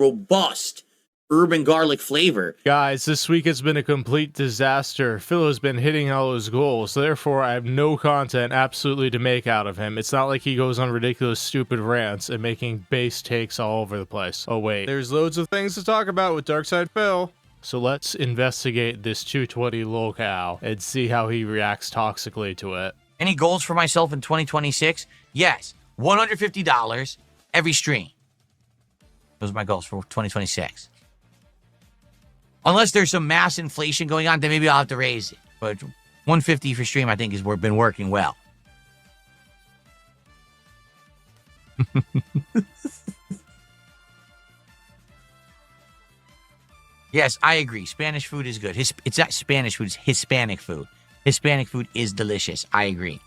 robust urban garlic flavor. Guys, this week has been a complete disaster. Phil has been hitting all his goals, therefore I have no content absolutely to make out of him. It's not like he goes on ridiculous stupid rants and making base takes all over the place. Oh wait, there's loads of things to talk about with Darkside Phil. So let's investigate this 220 locale and see how he reacts toxically to it. Any goals for myself in 2026? Yes, $150 every stream. Those are my goals for 2026. Unless there's some mass inflation going on, then maybe I'll have to raise it. But 150 for stream, I think, has been working well. Yes, I agree. Spanish food is good. It's not Spanish food, it's Hispanic food. Hispanic food is delicious. I agree.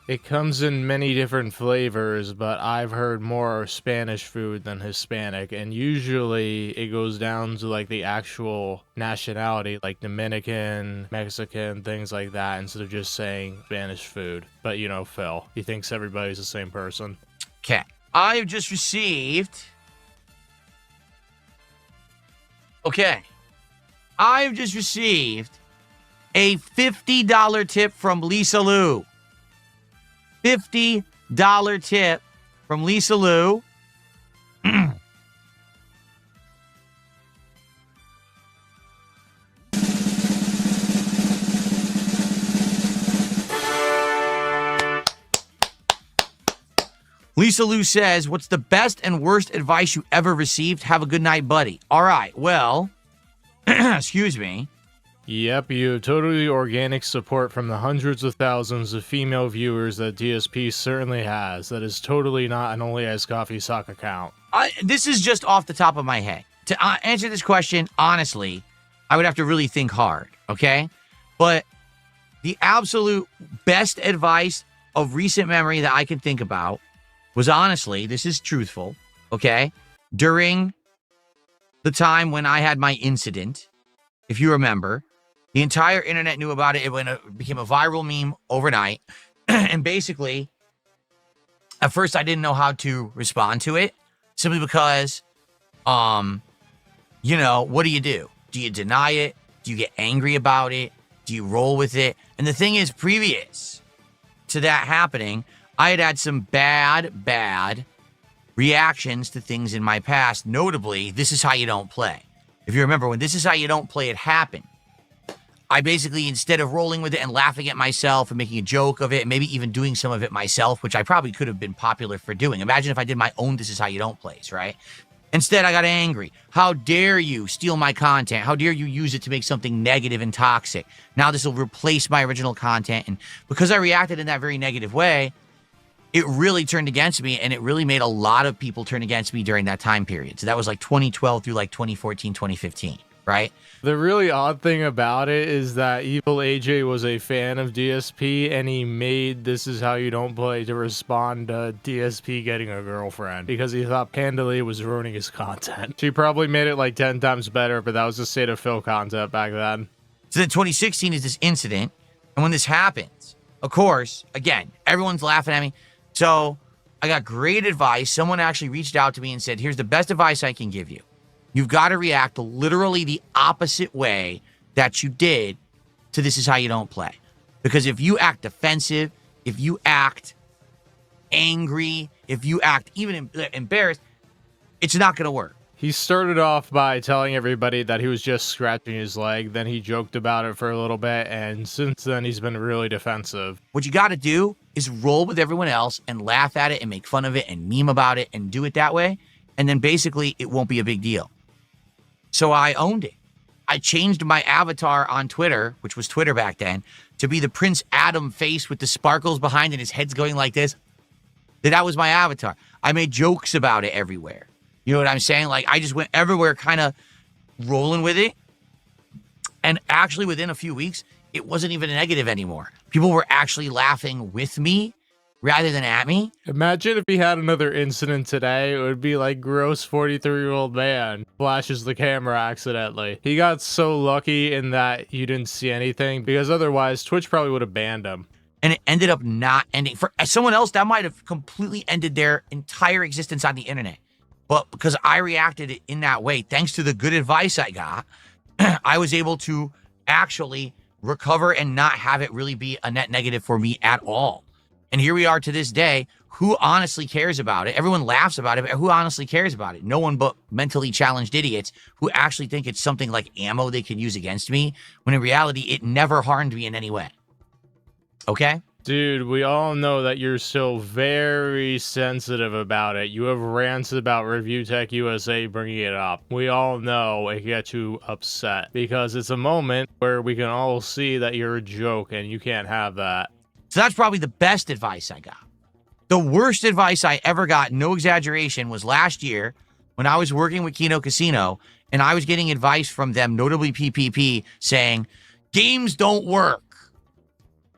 It comes in many different flavors, but I've heard more Spanish food than Hispanic, and usually it goes down to like the actual nationality, like Dominican, Mexican, things like that, instead of just saying Spanish food. But you know, Phil, he thinks everybody's the same person. Okay. I've just received... Okay. I've just received a $50 tip from Lisa Lou. $50 tip from Lisa Lou. Lisa Lou says, what's the best and worst advice you ever received? Have a good night, buddy. All right, well, excuse me. Yep, you have totally organic support from the hundreds of thousands of female viewers that DSP certainly has. That is totally not an Only Ice Coffee sock account. This is just off the top of my head. To answer this question, honestly, I would have to really think hard, okay? But the absolute best advice of recent memory that I can think about was honestly, this is truthful, okay? During the time when I had my incident, if you remember, the entire internet knew about it. It became a viral meme overnight. And basically, at first I didn't know how to respond to it, simply because, you know, what do you do? Do you deny it? Do you get angry about it? Do you roll with it? And the thing is, previous to that happening, I had some bad reactions to things in my past. Notably, This Is How You Don't Play. If you remember, when This Is How You Don't Play it happened, I basically, instead of rolling with it and laughing at myself and making a joke of it, and maybe even doing some of it myself, which I probably could have been popular for doing. Imagine if I did my own This Is How You Don't Plays, right? Instead, I got angry. How dare you steal my content? How dare you use it to make something negative and toxic? Now this will replace my original content. And because I reacted in that very negative way, it really turned against me, and it really made a lot of people turn against me during that time period. So that was like 2012 through like 2014, 2015, right? The really odd thing about it is that Evil AJ was a fan of DSP, and he made This Is How You Don't Play to respond to DSP getting a girlfriend, because he thought Pandalea was ruining his content. She probably made it like 10 times better, but that was the State of Phil content back then. So then 2016 is this incident, and when this happens, of course, again, everyone's laughing at me. So I got great advice. Someone actually reached out to me and said, here's the best advice I can give you. You've got to react literally the opposite way that you did to This Is How You Don't Play. Because if you act defensive, if you act angry, if you act even embarrassed, it's not going to work. He started off by telling everybody that he was just scratching his leg. Then he joked about it for a little bit, and since then he's been really defensive. What you got to do is roll with everyone else and laugh at it and make fun of it and meme about it and do it that way. And then basically it won't be a big deal. So I owned it. I changed my avatar on Twitter, which was Twitter back then, to be the Prince Adam face with the sparkles behind and his head's going like this. That was my avatar. I made jokes about it everywhere. You know what I'm saying? Like, I just went everywhere kind of rolling with it. And actually, within a few weeks, it wasn't even negative anymore. People were actually laughing with me rather than at me. Imagine if he had another incident today. It would be like gross 43-year-old man flashes the camera accidentally. He got so lucky in that you didn't see anything, because otherwise Twitch probably would have banned him. And it ended up not ending. For someone else, that might have completely ended their entire existence on the internet. But because I reacted in that way, thanks to the good advice I got, I was able to actually recover and not have it really be a net negative for me at all. And here we are to this day. Who honestly cares about it? Everyone laughs about it, but who honestly cares about it? No one but mentally challenged idiots who actually think it's something like ammo they can use against me, when in reality, it never harmed me in any way. Okay? Dude, we all know that you're still very sensitive about it. You have rants about Review Tech USA bringing it up. We all know it gets you upset because it's a moment where we can all see that you're a joke and you can't have that. So that's probably the best advice I got. The worst advice I ever got, no exaggeration, was last year when I was working with Kino Casino and I was getting advice from them, notably PPP, saying, games don't work.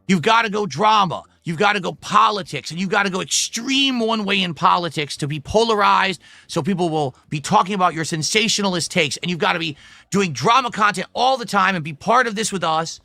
You've got to go drama. You've got to go politics. And you've got to go extreme one way in politics to be polarized so people will be talking about your sensationalist takes. And you've got to be doing drama content all the time and be part of this with us.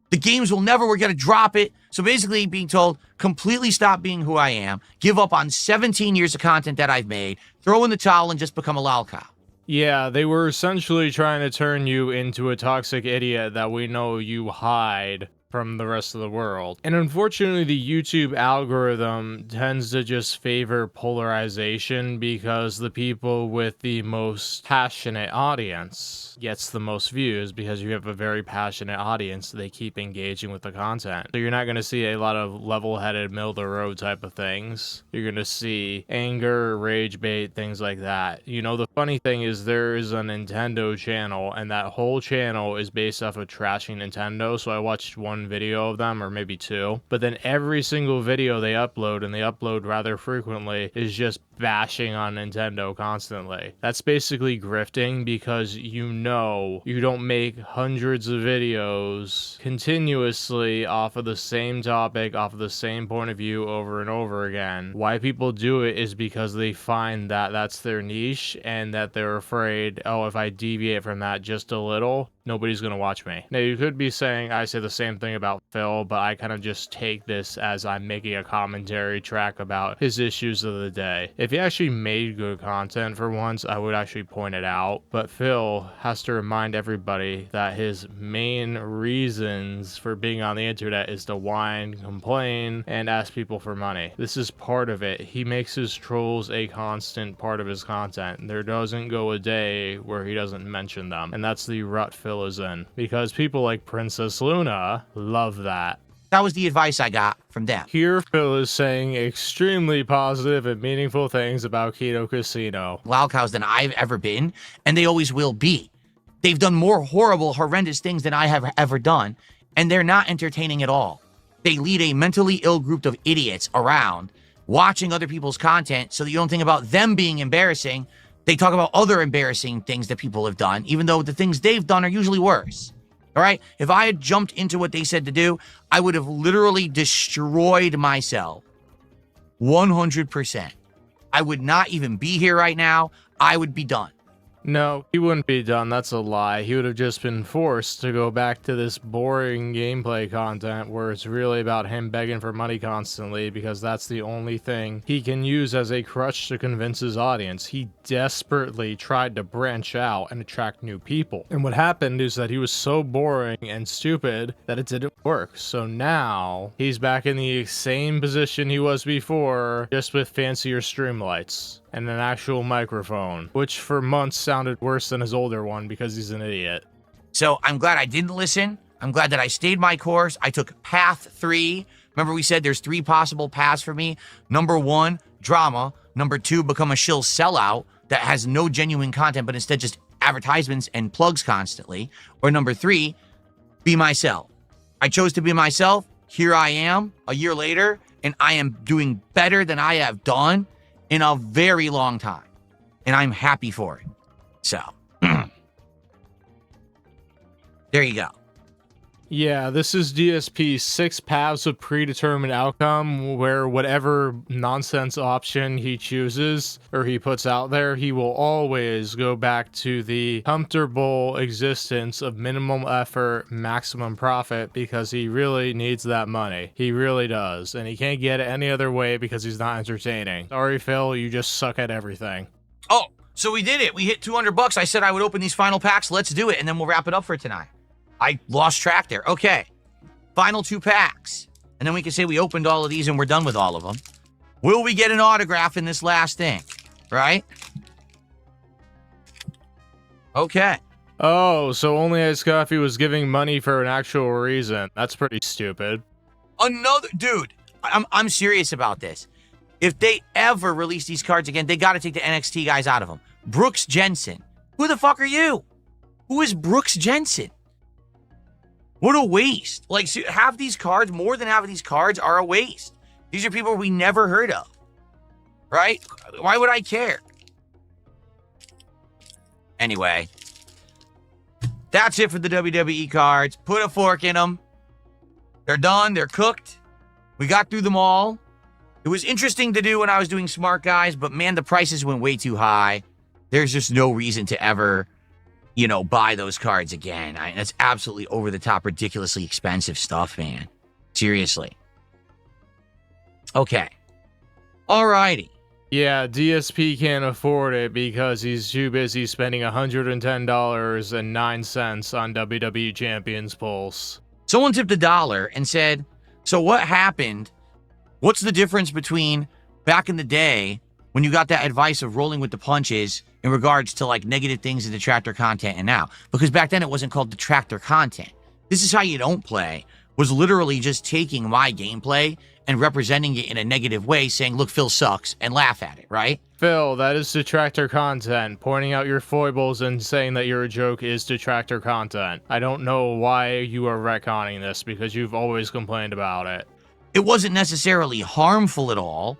The games will never, we're going to drop it. So basically being told, completely stop being who I am, give up on 17 years of content that I've made, throw in the towel and just become a lol cow. Yeah, they were essentially trying to turn you into a toxic idiot that we know you hide from the rest of the world. And unfortunately, the YouTube algorithm tends to just favor polarization because the people with the most passionate audience gets the most views because you have a very passionate audience. They keep engaging with the content. So you're not going to see a lot of level-headed, middle-of-the-road type of things. You're going to see anger, rage bait, things like that. You know, the funny thing is there is a Nintendo channel, and that whole channel is based off of trashing Nintendo. So I watched one video of them, or maybe two, but then every single video they upload, and they upload rather frequently, is just bashing on Nintendo constantly. That's basically grifting because you know you don't make hundreds of videos continuously off of the same topic, off of the same point of view over and over again. Why people do it is because they find that that's their niche and that they're afraid, oh, if I deviate from that just a little, nobody's going to watch me. Now, you could be saying I say the same thing about Phil, but I kind of just take this as I'm making a commentary track about his issues of the day. If he actually made good content for once, I would actually point it out. But Phil has to remind everybody that his main reasons for being on the internet is to whine, complain, and ask people for money. This is part of it. He makes his trolls a constant part of his content. There doesn't go a day where he doesn't mention them. And that's the rut Phil is in. Because people like Princess Luna love that. That was the advice I got from them. Here, Phil is saying extremely positive and meaningful things about Kino Casino. Lol cows than I've ever been, and they always will be. They've done more horrible, horrendous things than I have ever done, and they're not entertaining at all. They lead a mentally ill group of idiots around, watching other people's content so that you don't think about them being embarrassing. They talk about other embarrassing things that people have done, even though the things they've done are usually worse. All right? If I had jumped into what they said to do, I would have literally destroyed myself. 100%. I would not even be here right now. I would be done. No, he wouldn't be done. That's a lie. He would have just been forced to go back to this boring gameplay content where it's really about him begging for money constantly because that's the only thing he can use as a crutch to convince his audience. He desperately tried to branch out and attract new people. And what happened is that he was so boring and stupid that it didn't work. So now he's back in the same position he was before, just with fancier stream lights and an actual microphone, which for months sounded worse than his older one because he's an idiot. So I'm glad I didn't listen. I'm glad that I stayed my course. I took path 3. Remember we said there's 3 possible paths for me. Number 1, drama. Number 2, become a shill sellout that has no genuine content, but instead just advertisements and plugs constantly. Or number 3, be myself. I chose to be myself. Here I am a year later, and I am doing better than I have done in a very long time. And I'm happy for it. So, there you go. Yeah, this is DSP's 6 paths of predetermined outcome, where whatever nonsense option he chooses or he puts out there, he will always go back to the comfortable existence of minimum effort, maximum profit, because he really needs that money. He really does. And he can't get it any other way because he's not entertaining. Sorry, Phil, you just suck at everything. Oh, so we did it. We hit 200 bucks. I said I would open these final packs. Let's do it, and then we'll wrap it up for tonight. I lost track there. Okay, final 2 packs. And then we can say we opened all of these and we're done with all of them. Will we get an autograph in this last thing? Right? Okay. Oh, so Only Iced Coffee was giving money for an actual reason. That's pretty stupid. Another dude. I'm serious about this. If they ever release these cards again, they got to take the NXT guys out of them. Brooks Jensen. Who the fuck are you? Who is Brooks Jensen? What a waste. Like, half these cards, more than half of these cards are a waste. These are people we never heard of. Right? Why would I care? Anyway. That's it for the WWE cards. Put a fork in them. They're done. They're cooked. We got through them all. It was interesting to do when I was doing Smart Guys, but man, the prices went way too high. There's just no reason to ever, you know, buy those cards again. That's absolutely over the top, ridiculously expensive stuff, man. Seriously. Okay. Alrighty. Yeah, DSP can't afford it because he's too busy spending $110.09 on WWE Champions Pulse. Someone tipped $1 and said, so what happened? What's the difference between back in the day when you got that advice of rolling with the punches in regards to like negative things in detractor content and now? Because back then it wasn't called detractor content. This is how you don't play was literally just taking my gameplay and representing it in a negative way, saying, look, Phil sucks, and laugh at it, right? Phil, that is detractor content. Pointing out your foibles and saying that you're a joke is detractor content. I don't know why you are retconning this, because you've always complained about it. It wasn't necessarily harmful at all,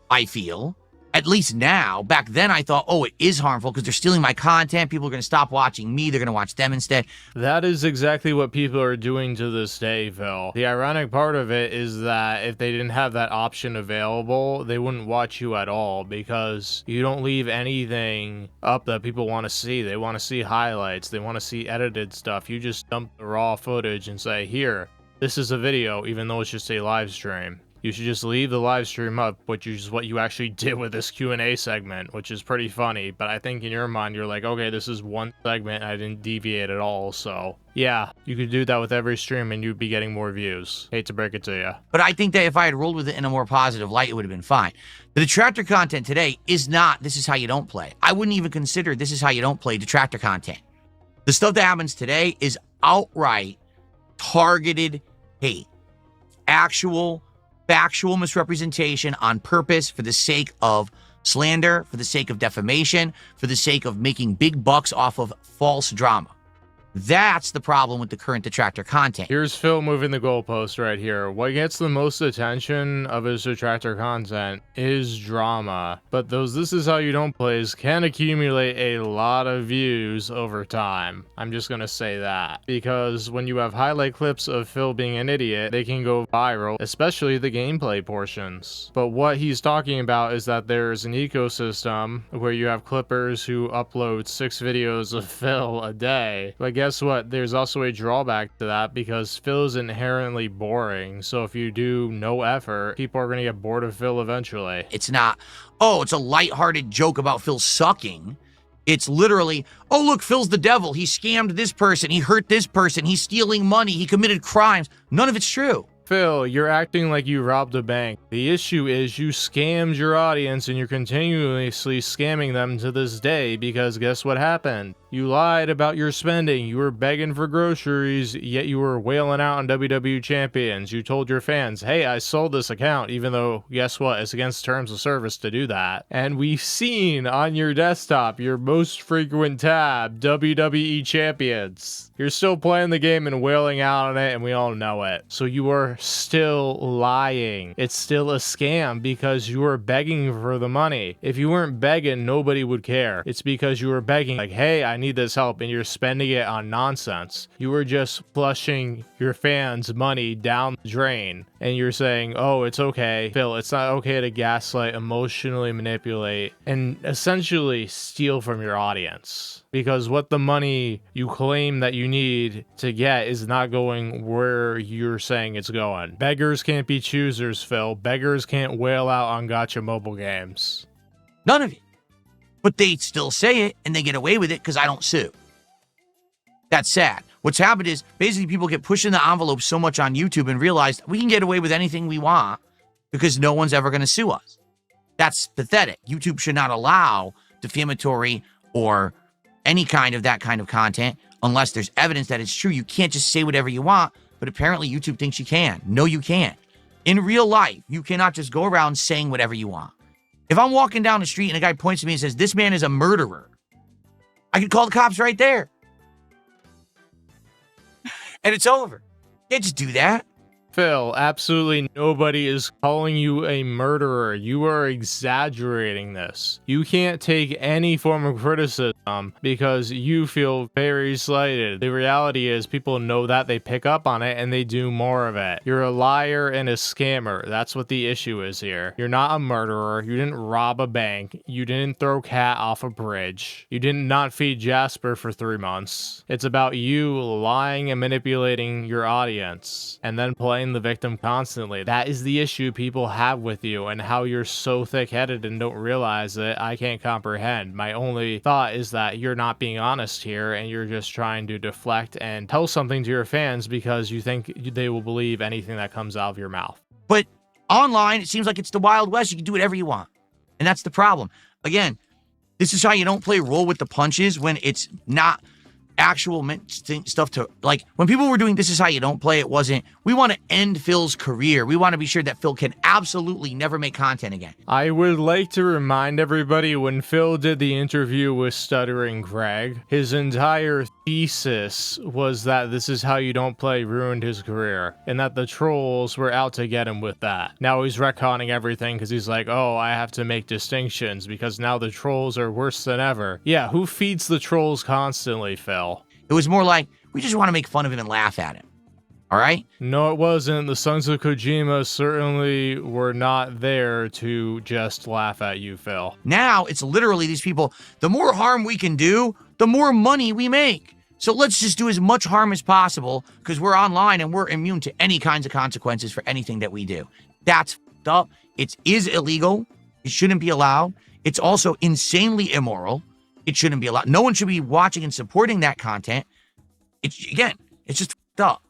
I feel. At least now. Back then I thought, oh, it is harmful because they're stealing my content. People are going to stop watching me. They're going to watch them instead. That is exactly what people are doing to this day, Phil. The ironic part of it is that if they didn't have that option available, they wouldn't watch you at all because you don't leave anything up that people want to see. They want to see highlights. They want to see edited stuff. You just dump the raw footage and say, here, this is a video, even though it's just a live stream. You should just leave the live stream up, which is what you actually did with this Q&A segment, which is pretty funny. But I think in your mind, you're like, okay, this is one segment. I didn't deviate at all. So yeah, you could do that with every stream and you'd be getting more views. Hate to break it to you. But I think that if I had rolled with it in a more positive light, it would have been fine. The detractor content today is not, this is how you don't play. I wouldn't even consider this is how you don't play detractor content. The stuff that happens today is outright targeted hate. Actual factual misrepresentation on purpose for the sake of slander, for the sake of defamation, for the sake of making big bucks off of false drama. That's the problem with the current detractor content. Here's Phil moving the goalpost right here. What gets the most attention of his detractor content is drama, but those This Is How You Don't Plays can accumulate a lot of views over time. I'm just gonna say that. Because when you have highlight clips of Phil being an idiot, they can go viral, especially the gameplay portions. But what he's talking about is that there's an ecosystem where you have clippers who upload 6 videos of Phil a day. But guess what? There's also a drawback to that because Phil is inherently boring. So if you do no effort, people are going to get bored of Phil eventually. It's not, oh, it's a lighthearted joke about Phil sucking. It's literally, oh, look, Phil's the devil. He scammed this person. He hurt this person. He's stealing money. He committed crimes. None of it's true. Phil, you're acting like you robbed a bank. The issue is you scammed your audience and you're continuously scamming them to this day because guess what happened? You lied about your spending. You were begging for groceries, yet you were wailing out on WWE Champions. You told your fans, hey, I sold this account, even though, guess what? It's against terms of service to do that. And we've seen on your desktop, your most frequent tab, WWE Champions. You're still playing the game and wailing out on it, and we all know it. So you are still lying. It's still a scam because you were begging for the money. If you weren't begging, nobody would care. It's because you were begging, like, hey, I need this help, and you're spending it on nonsense. You were just flushing your fans' money down the drain, and you're saying, oh, it's okay. Phil, it's not okay to gaslight, emotionally manipulate, and essentially steal from your audience. Because what the money you claim that you need to get is not going where you're saying it's going. Beggars can't be choosers, Phil. Beggars can't wail out on gacha mobile games. None of it. But they still say it, and they get away with it because I don't sue. That's sad. What's happened is basically people get pushing the envelope so much on YouTube and realize we can get away with anything we want because no one's ever going to sue us. That's pathetic. YouTube should not allow defamatory or any kind of that kind of content unless there's evidence that it's true. You can't just say whatever you want, but apparently YouTube thinks you can. No, you can't. In real life, you cannot just go around saying whatever you want. If I'm walking down the street and a guy points to me and says, this man is a murderer, I could call the cops right there. And it's over. You can't just do that. Phil, absolutely nobody is calling you a murderer. You are exaggerating this. You can't take any form of criticism because you feel very slighted. The reality is people know that, they pick up on it, and they do more of it. You're a liar and a scammer. That's what the issue is here. You're not a murderer. You didn't rob a bank. You didn't throw Cat off a bridge. You didn't not feed Jasper for 3 months. It's about you lying and manipulating your audience and then playing the victim constantly. That is the issue people have with you, and how you're so thick-headed and don't realize it, I can't comprehend. My only thought is that you're not being honest here, and you're just trying to deflect and tell something to your fans because you think they will believe anything that comes out of your mouth. But online, it seems like it's the Wild West. You can do whatever you want. And that's the problem. Again, this is how you don't play roll with the punches when it's not actual stuff to, like, when people were doing this is how you don't play, it wasn't, we want to end Phil's career. We want to be sure that Phil can absolutely never make content again. I would like to remind everybody, when Phil did the interview with Stuttering Greg, his entire thesis was that this is how you don't play ruined his career, and that the trolls were out to get him with that. Now he's retconning everything because he's like, oh, I have to make distinctions because now the trolls are worse than ever. Yeah, who feeds the trolls constantly, Phil? It was more like, we just want to make fun of him and laugh at him. All right? No, it wasn't. The Sons of Kojima certainly were not there to just laugh at you, Phil. Now, it's literally these people, the more harm we can do, the more money we make. So let's just do as much harm as possible because we're online and we're immune to any kinds of consequences for anything that we do. That's f***ed up. It is illegal. It shouldn't be allowed. It's also insanely immoral. It shouldn't be allowed. No one should be watching and supporting that content. It's just f***ed up.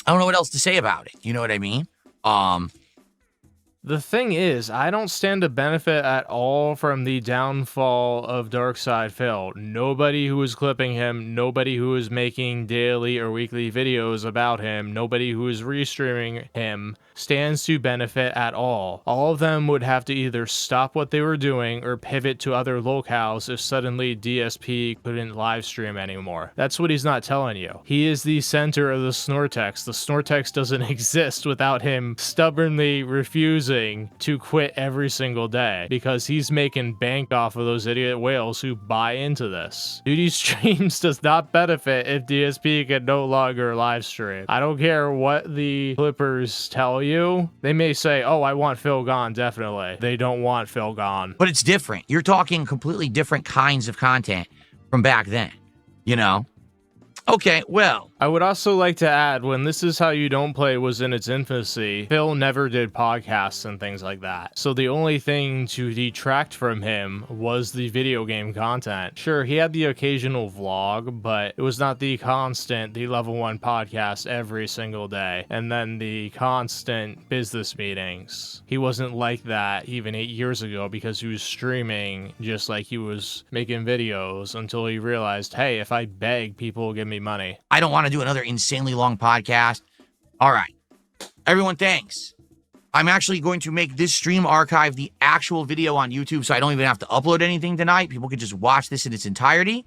I don't know what else to say about it. You know what I mean? The thing is, I don't stand to benefit at all from the downfall of Darkside Phil. Nobody who is clipping him, nobody who is making daily or weekly videos about him, nobody who is restreaming him stands to benefit at all. All of them would have to either stop what they were doing or pivot to other locales if suddenly DSP couldn't live stream anymore. That's what he's not telling you. He is the center of the Snortex. The Snortex doesn't exist without him stubbornly refusing to quit every single day because he's making bank off of those idiot whales who buy into this. Duty Streams does not benefit if DSP can no longer live stream. I don't care what the clippers tell you. They may say, oh, I want Phil gone, definitely. They don't want Phil gone. But it's different. You're talking completely different kinds of content from back then, you know? Okay, well, I would also like to add, when This Is How You Don't Play was in its infancy, Phil never did podcasts and things like that. So the only thing to detract from him was the video game content. Sure, he had the occasional vlog, but it was not the constant, the level 1 podcast every single day. And then the constant business meetings. He wasn't like that even 8 years ago because he was streaming just like he was making videos until he realized, hey, if I beg, people will give me money. I don't want to do another insanely long podcast. All right. Everyone, thanks. I'm actually going to make this stream archive the actual video on YouTube so I don't even have to upload anything tonight. People can just watch this in its entirety.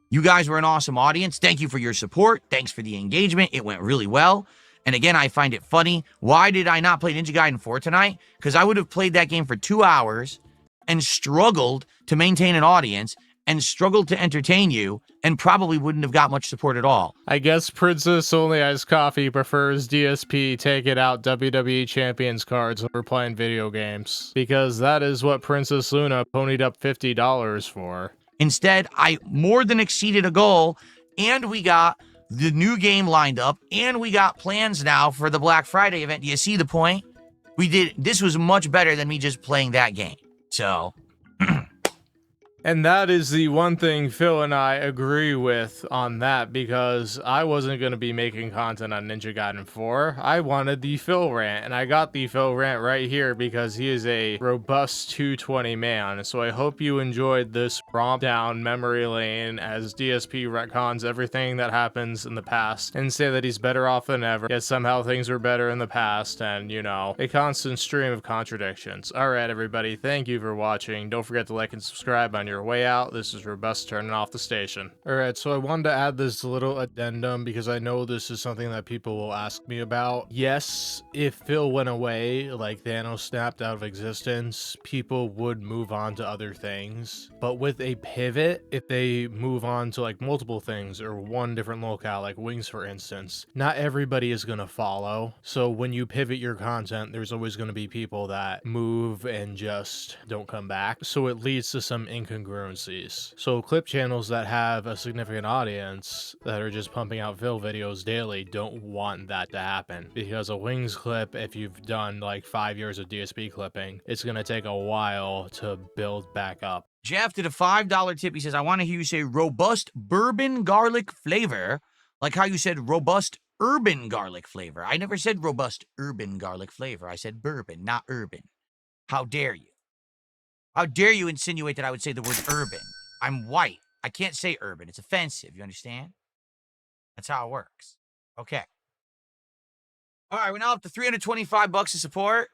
You guys were an awesome audience. Thank you for your support. Thanks for the engagement. It went really well. And again, I find it funny. Why did I not play Ninja Gaiden 4 tonight? Because I would have played that game for 2 hours and struggled to maintain an audience and struggled to entertain you and probably wouldn't have got much support at all. I guess Princess Only Iced Coffee prefers DSP take it out WWE Champions Cards over playing video games, because that is what Princess Luna ponied up $50 for. Instead, I more than exceeded a goal, and we got the new game lined up, and we got plans now for the Black Friday event. Do you see the point? This was much better than me just playing that game. So, And that is the one thing Phil and I agree with on that, because I wasn't going to be making content on Ninja Gaiden 4. I wanted the Phil rant, and I got the Phil rant right here because he is a robust 220 man. So I hope you enjoyed this romp down memory lane as DSP retcons everything that happens in the past and say that he's better off than ever, yet somehow things were better in the past, and, you know, a constant stream of contradictions. Alright everybody, thank you for watching. Don't forget to like and subscribe on your way out. This is Robust turning off the station. Alright, so I wanted to add this little addendum because I know this is something that people will ask me about. Yes, if Phil went away, like Thanos snapped out of existence, people would move on to other things. But with a pivot, if they move on to like multiple things or one different locale, like Wings for instance, not everybody is going to follow. So when you pivot your content, there's always going to be people that move and just don't come back. So it leads to some incongruencies. So clip channels that have a significant audience that are just pumping out Phil videos daily don't want that to happen, because a Wings clip, if you've done like 5 years of DSP clipping, it's going to take a while to build back up. Jeff did a $5 tip. He says, I want to hear you say robust bourbon garlic flavor, like how you said robust urban garlic flavor. I never said robust urban garlic flavor. I said bourbon, not urban. How dare you? How dare you insinuate that I would say the word urban? I'm white. I can't say urban. It's offensive. You understand? That's how it works. Okay. All right, we're now up to $325 to support.